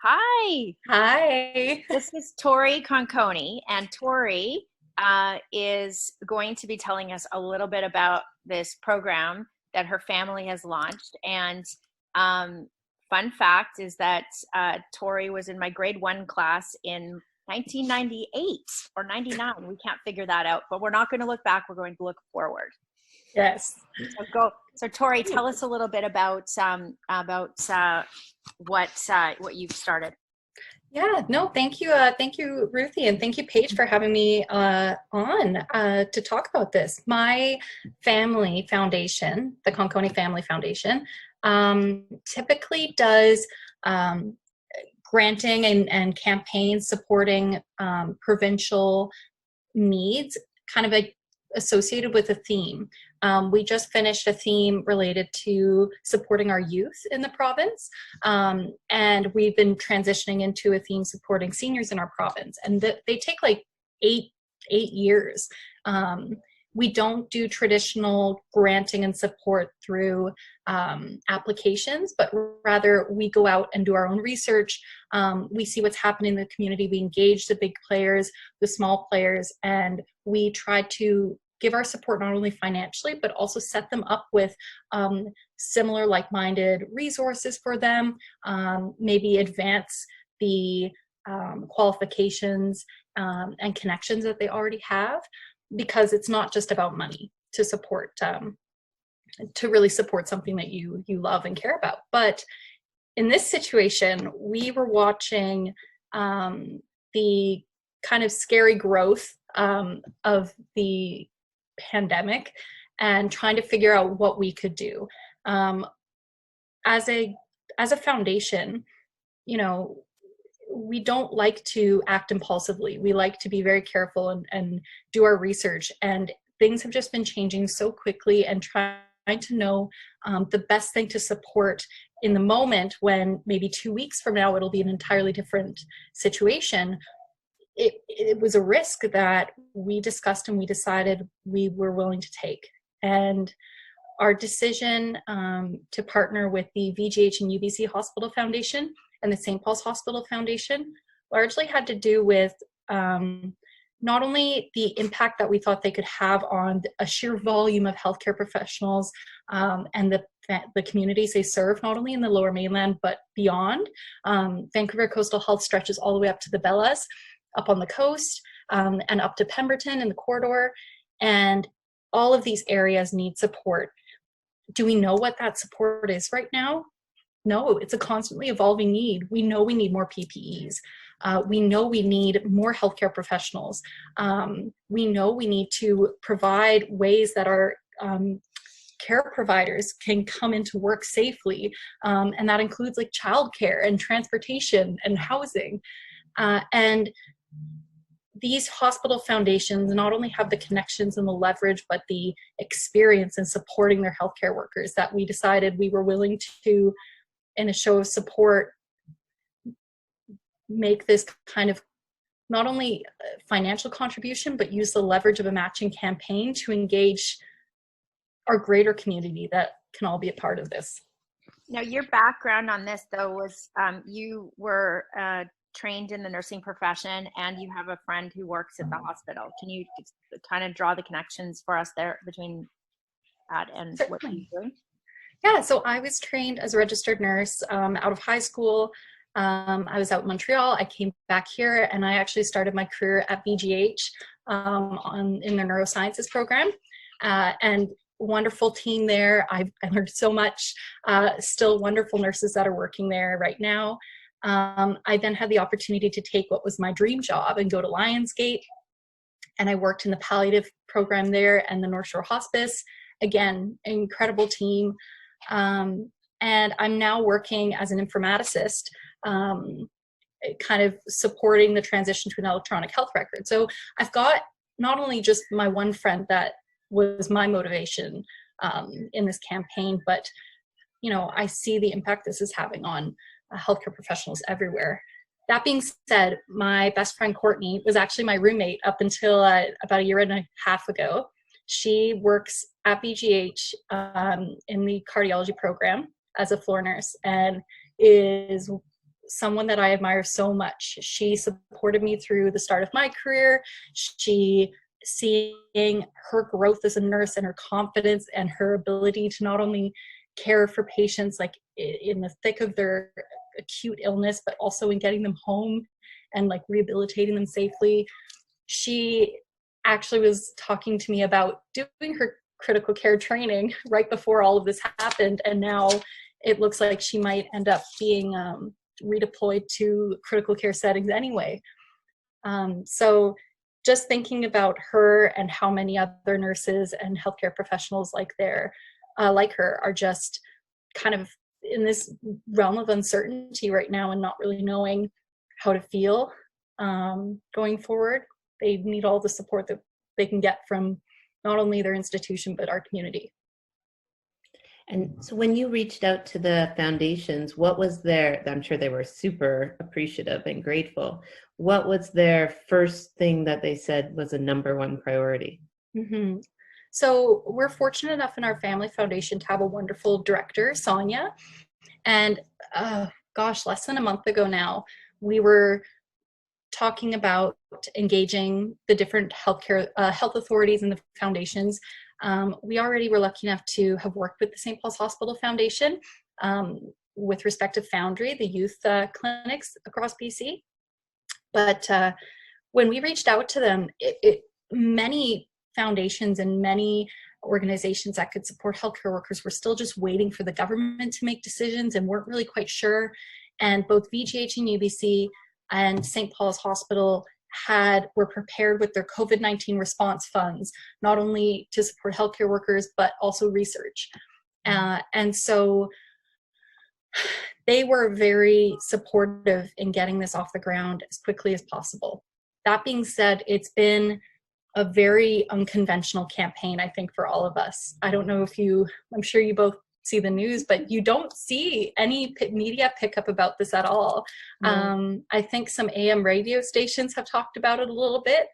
Hi, Hi. this is Tori Conconi, and Tori is going to be telling us a little bit about this program that her family has launched. And um, fun fact is that Tori was in my grade one class in 1998 or 99. We can't figure that out, but we're not going to look back. We're going to look forward. Yes. So go. So Tori, tell us a little bit about what you've started. Yeah, no, thank you. Thank you, Ruthie, and thank you, Paige, for having me on to talk about this. My family foundation, the Conconi Family Foundation, typically does um, granting and campaigns supporting provincial needs, kind of associated with a theme. We just finished a theme related to supporting our youth in the province, and we've been transitioning into a theme supporting seniors in our province, and they take like eight years. We don't do traditional granting and support through applications, but rather we go out and do our own research. We see what's happening in the community. We engage the big players, the small players, and we try to give our support not only financially, but also set them up with similar like-minded resources for them, maybe advance the qualifications and connections that they already have, because it's not just about money to support, to really support something that you love and care about. But in this situation, we were watching the kind of scary growth of the pandemic and trying to figure out what we could do. As a foundation, you know, we don't like to act impulsively. We like to be very careful and do our research. And things have just been changing so quickly, and trying to know the best thing to support in the moment, when maybe 2 weeks from now it'll be an entirely different situation. It was a risk that we discussed and we decided we were willing to take. And our decision to partner with the VGH and UBC Hospital Foundation and the St. Paul's Hospital Foundation largely had to do with not only the impact that we thought they could have on a sheer volume of healthcare professionals and the communities they serve, not only in the Lower Mainland, but beyond. Vancouver Coastal Health stretches all the way up to the Bellas, up on the coast, and up to Pemberton in the corridor. And all of these areas need support. Do we know what that support is right now? No, it's a constantly evolving need. We know we need more PPEs. We know we need more healthcare professionals. We know we need to provide ways that our care providers can come into work safely. And that includes like childcare and transportation and housing. And these hospital foundations not only have the connections and the leverage, but the experience in supporting their healthcare workers, that we decided we were willing to, in a show of support, make this kind of not only financial contribution, but use the leverage of a matching campaign to engage our greater community that can all be a part of this. Now, your background on this, though, was you were trained in the nursing profession, and you have a friend who works at the hospital. Can you kind of draw the connections for us there between that and what you're doing? Yeah, so I was trained as a registered nurse out of high school. I was out in Montreal. I came back here, and I actually started my career at VGH in their neurosciences program. And wonderful team there. I learned so much. Still wonderful nurses that are working there right now. I then had the opportunity to take what was my dream job and go to Lionsgate. And I worked in the palliative program there and the North Shore Hospice. Again, incredible team. And I'm now working as an informaticist, kind of supporting the transition to an electronic health record. So I've got not only just my one friend that was my motivation in this campaign, but I see the impact this is having on healthcare professionals everywhere. That being said, my best friend Courtney was actually my roommate up until about a year and a half ago. She works at BGH in the cardiology program as a floor nurse, and is someone that I admire so much. She supported me through the start of my career. She, seeing her growth as a nurse and her confidence and her ability to not only care for patients like in the thick of their acute illness, but also in getting them home and like rehabilitating them safely. She actually was talking to me about doing her critical care training right before all of this happened, and now it looks like she might end up being redeployed to critical care settings anyway. So just thinking about her and how many other nurses and healthcare professionals like her are just kind of in this realm of uncertainty right now and not really knowing how to feel going forward. They need all the support that they can get from not only their institution, but our community. And so when you reached out to the foundations, what was I'm sure they were super appreciative and grateful. What was their first thing that they said was a number one priority? Mm-hmm. So we're fortunate enough in our family foundation to have a wonderful director, Sonia. And less than a month ago now, we were talking about engaging the different health authorities and the foundations. We already were lucky enough to have worked with the St. Paul's Hospital Foundation with respect to Foundry, the youth clinics across BC. But when we reached out to them, many foundations and many organizations that could support healthcare workers were still just waiting for the government to make decisions and weren't really quite sure. And both VGH and UBC and St. Paul's Hospital were prepared with their COVID-19 response funds, not only to support healthcare workers, but also research. And so they were very supportive in getting this off the ground as quickly as possible. That being said, it's been a very unconventional campaign, I think, for all of us. I don't know if I'm sure you both see the news, but you don't see any media pickup about this at all. No. I think some AM radio stations have talked about it a little bit,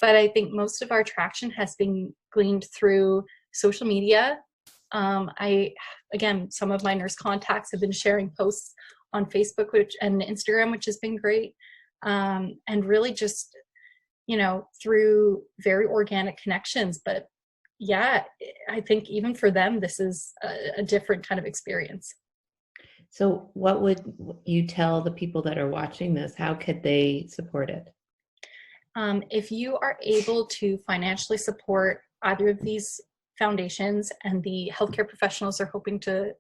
but I think most of our traction has been gleaned through social media. Again, some of my nurse contacts have been sharing posts on Facebook and Instagram, which has been great. And really just, through very organic connections. But yeah, I think even for them, this is a different kind of experience. So what would you tell the people that are watching this? How could they support it? If you are able to financially support either of these foundations and the healthcare professionals are hoping to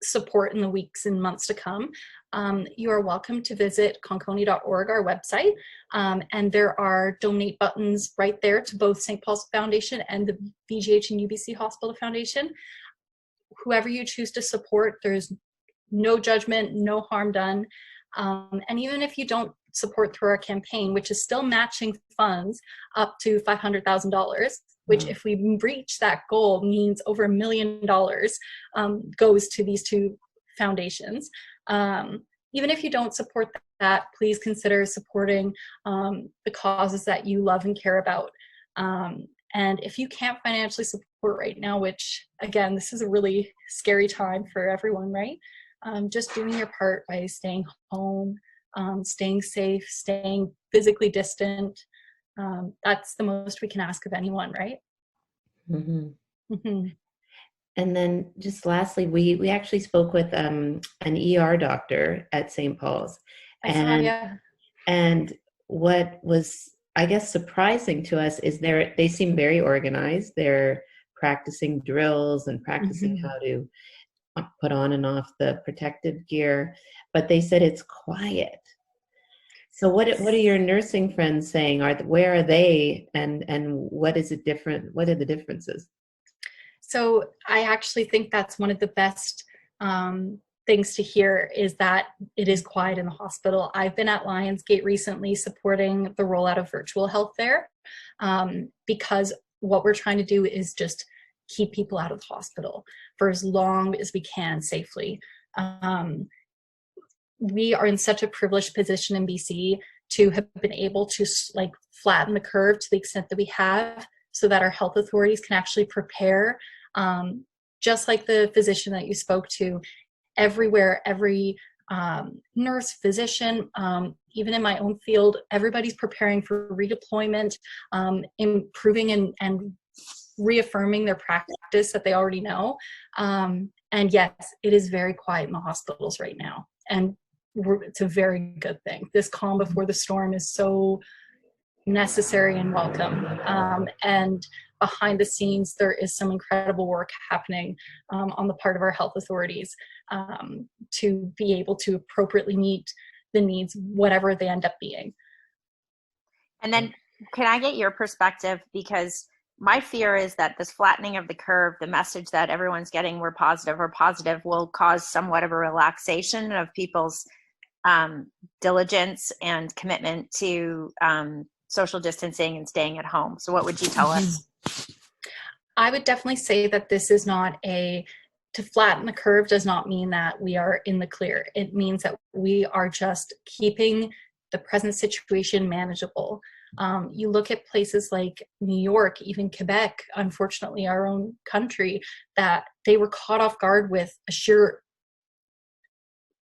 support in the weeks and months to come, you are welcome to visit conconi.org, our website, and there are donate buttons right there to both St. Paul's Foundation and the VGH and UBC Hospital Foundation. Whoever you choose to support, there's no judgment, no harm done. And even if you don't support through our campaign, which is still matching funds up to $500,000, which if we reach that goal means over $1 million goes to these two foundations. Even if you don't support that, please consider supporting the causes that you love and care about. And if you can't financially support right now, which again, this is a really scary time for everyone, right? Just doing your part by staying home, staying safe, staying physically distant. That's the most we can ask of anyone, right? Mm-hmm. Mm-hmm. And then just lastly, we actually spoke with an ER doctor at St. Paul's. And what was, I guess, surprising to us is they seem very organized. They're practicing drills and practicing how to put on and off the protective gear, but they said it's quiet. So what are your nursing friends saying? Where are they, and what is it different? What are the differences? So I actually think that's one of the best things to hear, is that it is quiet in the hospital. I've been at Lionsgate recently supporting the rollout of virtual health there, because what we're trying to do is just keep people out of the hospital for as long as we can safely. We are in such a privileged position in BC to have been able to flatten the curve to the extent that we have, so that our health authorities can actually prepare, just like the physician that you spoke to. Everywhere, every nurse, physician, even in my own field, everybody's preparing for redeployment, improving and reaffirming their practice that they already know. And yes, it is very quiet in the hospitals right now. And it's a very good thing. This calm before the storm is so necessary and welcome. And behind the scenes, there is some incredible work happening on the part of our health authorities to be able to appropriately meet the needs, whatever they end up being. And then can I get your perspective? Because my fear is that this flattening of the curve, the message that everyone's getting, we're positive or positive, will cause somewhat of a relaxation of people's diligence and commitment to social distancing and staying at home. So what would you tell us? I would definitely say that this is not to flatten the curve does not mean that we are in the clear. It means that we are just keeping the present situation manageable. You look at places like New York, even Quebec, unfortunately our own country, that they were caught off guard with a sheer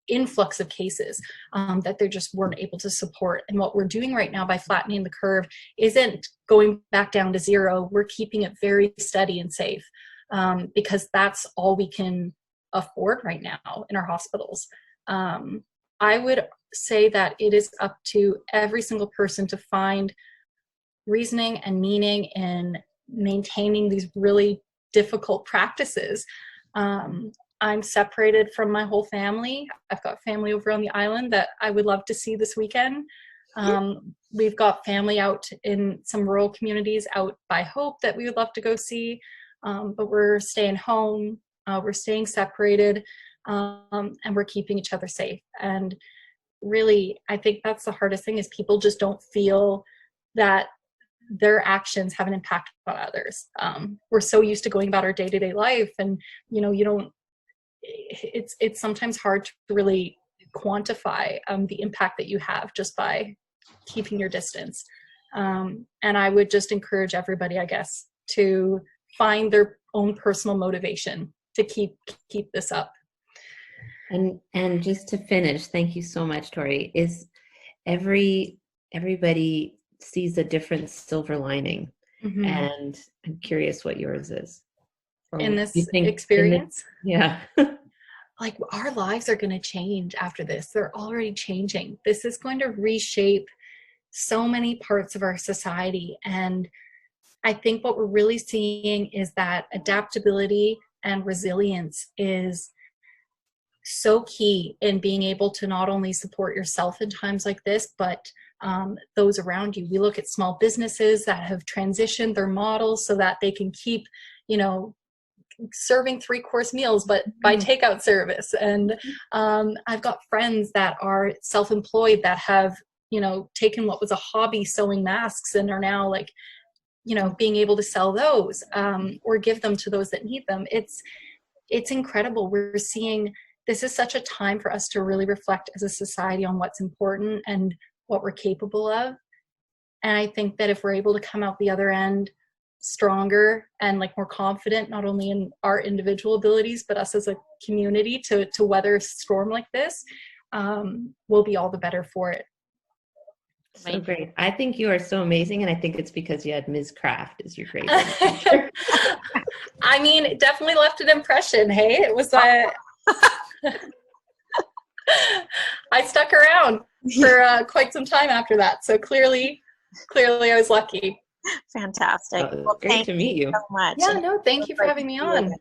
influx of cases that they just weren't able to support. And what we're doing right now by flattening the curve isn't going back down to zero. We're keeping it very steady and safe because that's all we can afford right now in our hospitals. I would say that it is up to every single person to find reasoning and meaning in maintaining these really difficult practices. I'm separated from my whole family. I've got family over on the island that I would love to see this weekend. We've got family out in some rural communities out by Hope that we would love to go see, but we're staying home, we're staying separated, and we're keeping each other safe. And really, I think that's the hardest thing is people just don't feel that their actions have an impact on others. We're so used to going about our day-to-day life, and it's sometimes hard to really quantify the impact that you have just by keeping your distance. And I would just encourage everybody, I guess, to find their own personal motivation to keep this up. And just to finish, thank you so much, Tori, is everybody sees a different silver lining. Mm-hmm. And I'm curious what yours is. In this experience? Yeah. Like our lives are going to change after this. They're already changing. This is going to reshape so many parts of our society. And I think what we're really seeing is that adaptability and resilience is so key in being able to not only support yourself in times like this, but those around you. We look at small businesses that have transitioned their models so that they can keep, serving 3-course meals, but by takeout service. And I've got friends that are self-employed that have, taken what was a hobby, sewing masks, and are now being able to sell those or give them to those that need them. It's incredible. We're seeing this is such a time for us to really reflect as a society on what's important and what we're capable of. And I think that if we're able to come out the other end stronger and more confident, not only in our individual abilities, but us as a community to weather a storm like this, we'll be all the better for it. So great. I think you are so amazing, and I think it's because you had Ms. Kraft as your grade teacher. I mean, it definitely left an impression. Hey, it was I stuck around for quite some time after that. So clearly I was lucky. Fantastic. Well, great to meet you so much. Yeah, no, thank you for having me on.